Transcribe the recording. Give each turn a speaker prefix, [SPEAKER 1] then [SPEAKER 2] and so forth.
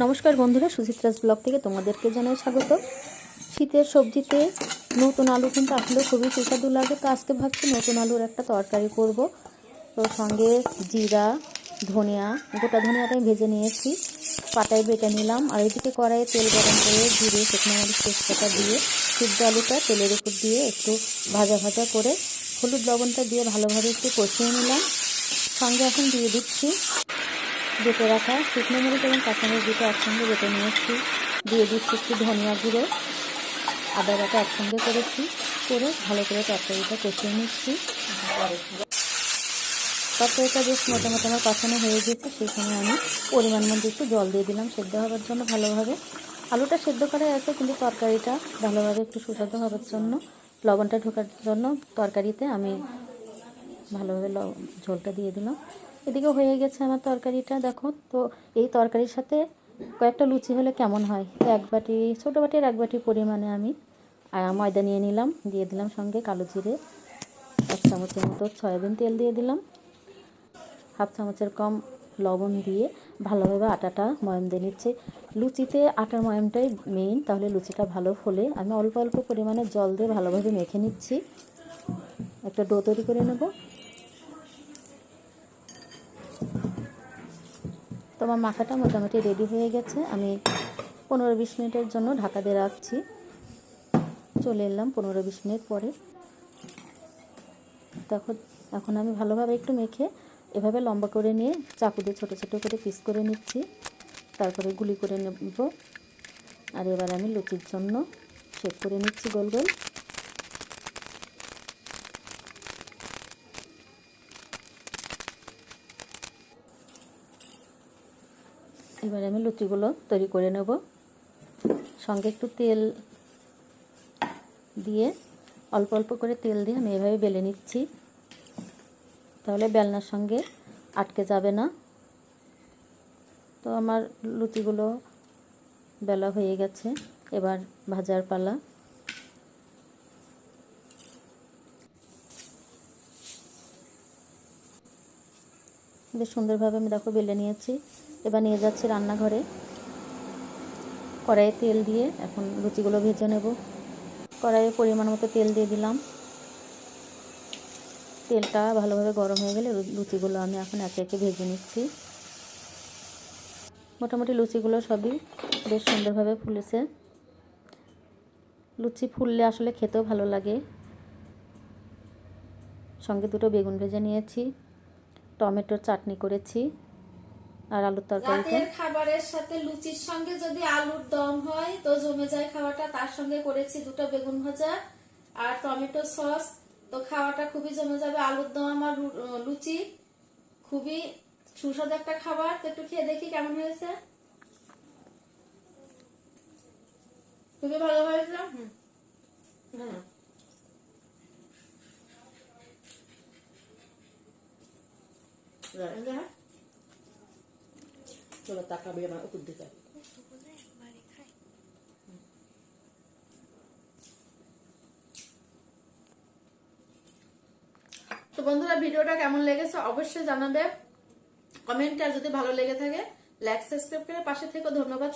[SPEAKER 1] নমস্কার বন্ধুরা, সুচিত্রাস ব্লগ থেকে তোমাদেরকে জানাই স্বাগত। শীতের সবজিতে নতুন আলু কিন্তু আসলে খুবই সুস্বাদু লাগে। তো আজকে ভাবছি নতুন আলুর একটা তরকারি করব। তো সঙ্গে জিরা, ধনিয়া, গোটা ধনিয়াটা ভেজে নিয়েছি, পাটায় বেটে নিলাম। আর এদিকে কড়াইয়ে তেল গরম করে জিরে, শুকনো মরিচ, তেজপাতা দিয়ে সিদ্ধ আলুটা তেলের উপর দিয়ে একটু ভাজা ভাজা করে হলুদ লবণটা দিয়ে ভালোভাবে একটু কষিয়ে নিলাম। সঙ্গে এখন দিয়ে দিচ্ছি বেটে রাখা শুকনো মরিচ এবং কাঁচামরিচ দুটো একসঙ্গে বেটে নিয়েছি। দিয়ে দিচ্ছি একটু ধনিয়া গুঁড়ো, আদা বাটা একসঙ্গে করেছি, করে ভালো করে তরকারিটা কষিয়ে নিচ্ছি। তরকারিটা বেশ মোটামুটি আমার কষানো হয়ে গেছে। সেই সময় আমি পরিমাণ মতো একটু জল দিয়ে দিলাম সেদ্ধ হওয়ার জন্য ভালোভাবে। আলুটা সেদ্ধ করাই আছে, কিন্তু তরকারিটা ভালোভাবে একটু সুস্বাদু হওয়ার জন্য, লবণটা ঢোকার জন্য তরকারিতে আমি ভালোভাবে ঝোলটা দিয়ে দিলাম। এদিকে হয়ে গেছে আমার তরকারিটা, দেখো। তো এই তরকারির সাথে কয়েকটা লুচি হলে কেমন হয়। তো এক বাটি, ছোটো বাটির এক বাটি পরিমাণে আমি ময়দা নিয়ে নিলাম, দিয়ে দিলাম সঙ্গে কালো জিরে, 1 চামচের মতো সয়াবিন তেল দিয়ে দিলাম, 1/2 চামচের কম লবণ দিয়ে ভালোভাবে আটাটা ময়াম দিয়ে নিচ্ছে। লুচিতে আটার ময়ামটাই মেইন, তাহলে লুচিটা ভালো ফোলে। আমি অল্প অল্প পরিমাণে জল দিয়ে ভালোভাবে মেখে নিচ্ছি, একটা ডো তৈরি করে নেব। তোমার মাখাটা মোটামুটি রেডি হয়ে গেছে। আমি 15-20 মিনিটের জন্য ঢাকা দিয়ে রাখছি। চলে এলাম 15-20 মিনিট পরে। দেখো, এখন আমি ভালোভাবে একটু মেখে এভাবে লম্বা করে নিয়ে চাকু দিয়ে ছোটো ছোটো করে পিস করে নিচ্ছি, তারপরে গুলি করে নেব। আর এবার আমি লুচির জন্য শেপ করে নিচ্ছি গোল গোল। এবার আমি লুচিগুলো তৈরি করে নেব। সঙ্গে একটু তেল দিয়ে, অল্প অল্প করে তেল দিয়ে আমি এভাবে বেলে নিচ্ছি, তাহলে বেলনার সঙ্গে আটকে যাবে না। তো আমার লুচিগুলো বেলা হয়ে গেছে, এবার ভাজার পালা। বেশ সুন্দরভাবে আমি দেখো বেলে নিয়েছি। এবার নিয়ে যাচ্ছি রান্নাঘরে, কড়াইয়ে তেল দিয়ে এখন লুচিগুলো ভেজে নেব। কড়াইয়ে পরিমাণ মতো তেল দিয়ে দিলাম। তেলটা ভালোভাবে গরম হয়ে গেলে লুচিগুলো আমি এখন একে একে ভেজে নিচ্ছি। মোটামুটি লুচিগুলো সবই বেশ সুন্দরভাবে ফুলেছে। লুচি ফুললে আসলে খেতেও ভালো লাগে। সঙ্গে দুটো বেগুন ভেজে নিয়েছি, টমেটোর চাটনি করেছি, আর আলুর তরকারি।
[SPEAKER 2] রাতের খাবারের সাথে লুচির সঙ্গে যদি আলুর দম হয় তো জমে যায় খাওয়াটা। তার সঙ্গে করেছি দুটো বেগুন ভাজা আর টমেটো সস। তো খাওয়াটা খুবই জমে যাবে। আলুর দম আর লুচি খুবই সুস্বাদু একটা খাবার। তো একটু খেয়ে দেখি কেমন হয়েছে। খুবই ভালো হয়েছে।
[SPEAKER 3] চলো তাকাবি আমার উপর দিকে।
[SPEAKER 2] তো বন্ধুরা, ভিডিওটা কেমন লেগেছে অবশ্যই জানাবে কমেন্টে। আর যদি ভালো লেগে থাকে লাইক সাবস্ক্রাইব করে পাশে থেকে ধন্যবাদ।